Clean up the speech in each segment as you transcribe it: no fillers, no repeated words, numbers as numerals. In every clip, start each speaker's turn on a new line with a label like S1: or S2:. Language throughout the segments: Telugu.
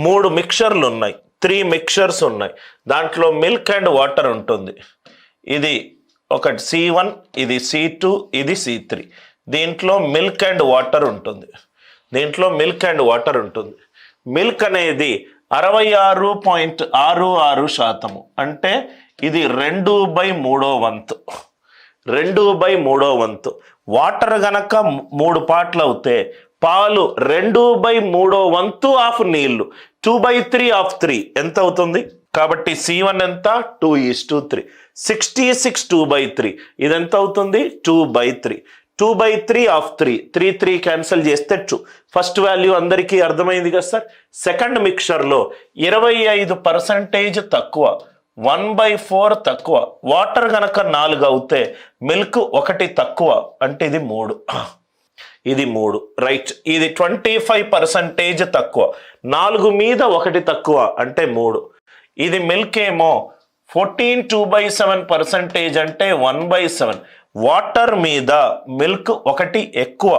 S1: 3 మిక్చర్లు ఉన్నాయి, 3 మిక్చర్స్ ఉన్నాయి. దాంట్లో మిల్క్ అండ్ వాటర్ ఉంటుంది. ఇది ఒకటి C1, ఇది C2, ఇది C3. దీంట్లో మిల్క్ అండ్ వాటర్ ఉంటుంది. మిల్క్ అనేది 66.66%. అంటే ఇది 2/3 వంతు. వాటర్ గనక 3 పార్ట్లు అవుతే పాలు 2/3 వంతు ఆఫ్ నీళ్లు, 2/3 ఆఫ్ 3 ఎంత అవుతుంది? కాబట్టి C1 ఎంత? 2:3. 66 2/3. ఇది ఎంత అవుతుంది? 2/3. 2/3 ఆఫ్ 3. 3 క్యాన్సిల్ చేస్తే 2. ఫస్ట్ వాల్యూ అందరికీ అర్థమైంది కదా సార్. సెకండ్ మిక్చర్లో 25% తక్కువ, 1/4 తక్కువ. వాటర్ గనక 4 అవుతే మిల్క్ 1 తక్కువ, అంటే ఇది 3. రైట్. ఇది 25% తక్కువ, 4 మీద 1 తక్కువ అంటే 3. ఇది మిల్క్ ఏమో 14 2/7% అంటే 1/7. వాటర్ మీద మిల్క్ 1 ఎక్కువ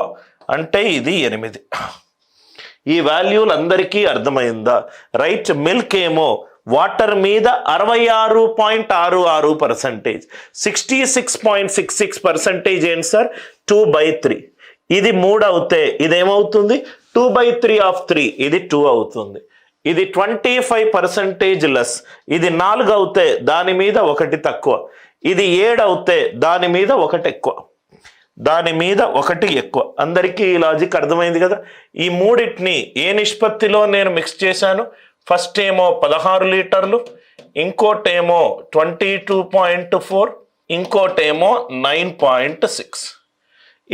S1: అంటే ఇది 8. ఈ వాల్యూలు అందరికీ అర్థమైందా? రైట్. మిల్క్ ఏమో వాటర్ మీద 66.66%, 66.66% ఏంటి సార్? 2/3. ఇది 3 అవుతే ఇదేమవుతుంది? 2/3 ఆఫ్ 3. ఇది 2 అవుతుంది. ఇది 25% లెస్. ఇది 4 అవుతే దాని మీద 1 తక్కువ. ఇది 7 అవుతే దాని మీద 1 ఎక్కువ. అందరికీ ఈ లాజిక్ అర్థమైంది కదా. ఈ మూడింటిని ఏ నిష్పత్తిలో నేను మిక్స్ చేశాను? ఫస్ట్ ఏమో 16 లీటర్లు, ఇంకోటేమో 22.4, ఇంకోటేమో 9.6.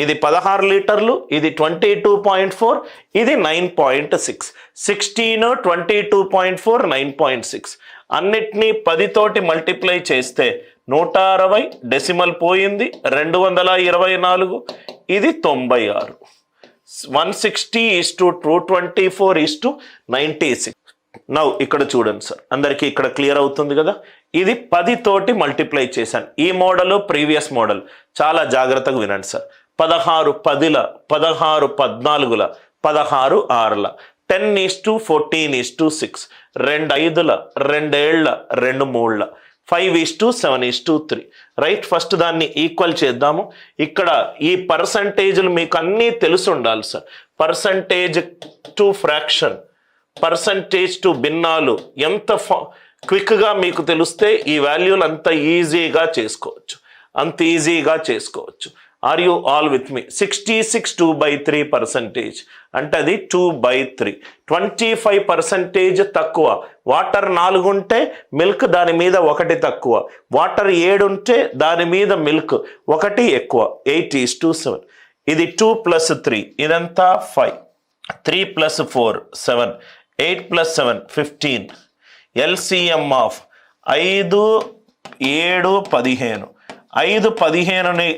S1: ఇది 16 లీటర్లు, ఇది 22.4, ఇది 9.6. 16, 22.4, 9.6 అన్నిటినీ 10 తోటి మల్టిప్లై చేస్తే 160. డెసిమల్ పోయింది, 224. ఇది 96. 160:224:96. నౌ ఇక్కడ చూడండి సార్, అందరికీ ఇక్కడ క్లియర్ అవుతుంది కదా. ఇది 10 తోటి మల్టిప్లై చేశాను. ఈ మోడల్ ప్రీవియస్ మోడల్. చాలా జాగ్రత్తగా వినండి సార్. 16 10ల, 16 14ల, 16 6ల, 10:14:6, 2 5ల, 2 7ల, 2 3ల, 5:7:3. రైట్. ఫస్ట్ దాన్ని ఈక్వల్ చేద్దాము. ఇక్కడ ఈ పర్సంటేజ్లు మీకు అన్నీ తెలిసి ఉండాలి sir. Percentage to fraction, percentage to భిన్నాలు ఎంత క్విక్గా మీకు తెలిస్తే ఈ వాల్యూలు అంత ఈజీగా చేసుకోవచ్చు. Are you all with me? 66 2/3% అంటే అది 2/3. 25% తక్కువ. వాటర్ 4 ఉంటే మిల్క్ దాని మీద 1 తక్కువ. వాటర్ 7 ఉంటే దాని మీద మిల్క్ 1 ఎక్కువ. 8:7. ఇది 2 + 3 ఇదంతా 5. 3 + 4 7. 8 + 7 15. LCM of 5 7 15. 5 15ని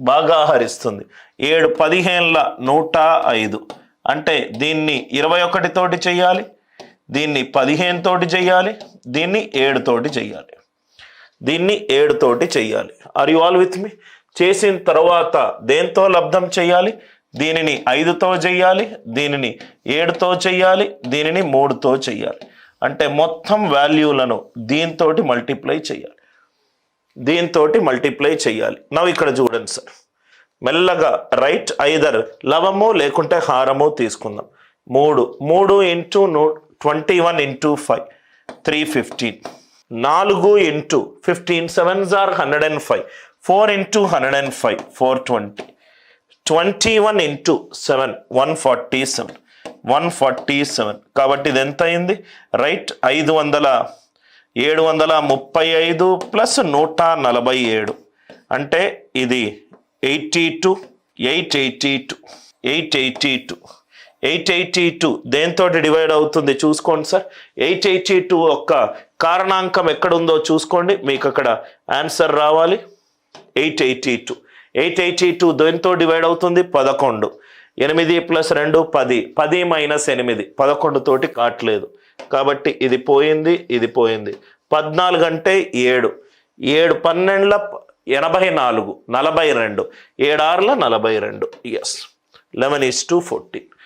S1: బాగా హరిస్తుంది. 7 15ల 105. అంటే దీన్ని 21 తోటి చెయ్యాలి, దీన్ని 15 తోటి చెయ్యాలి, దీన్ని 7 తోటి చెయ్యాలి. ఆర్ యు ఆల్ విత్ మీ? చేసిన తర్వాత దేంతో లబ్ధం చెయ్యాలి? దీనిని 5తో చెయ్యాలి, దీనిని 7తో చెయ్యాలి, దీనిని 3తో చెయ్యాలి. అంటే మొత్తం వాల్యూలను దీంతోటి మల్టిప్లై చేయాలి. నవ్వు ఇక్కడ చూడండి సార్, మెల్లగా రైట్. ఐదర్ లవము లేకుంటే హారము తీసుకుందాం. 3 × 21 × 5 315. 4 × 15 7s are 105. 4 × 105 420. 21 × 7 147. 147. కాబట్టి ఇది ఎంత అయింది? రైట్. 735 ప్లస్ 147 అంటే ఇది 82. 882 దేంతో డివైడ్ అవుతుంది చూసుకోండి సార్. 882 ఒక్క కారణాంకం ఎక్కడుందో చూసుకోండి, మీకు అక్కడ ఆన్సర్ రావాలి. 882 దేంతో డివైడ్ అవుతుంది? 11. 8 + 2 10. 10 - 8 11 తోటి కావట్లేదు కాబట్టి ఇది పోయింది, ఇది పోయింది. 14 అంటే 7. 7 12ల 84 42. 7 6ల 42. ఎస్. 11:40.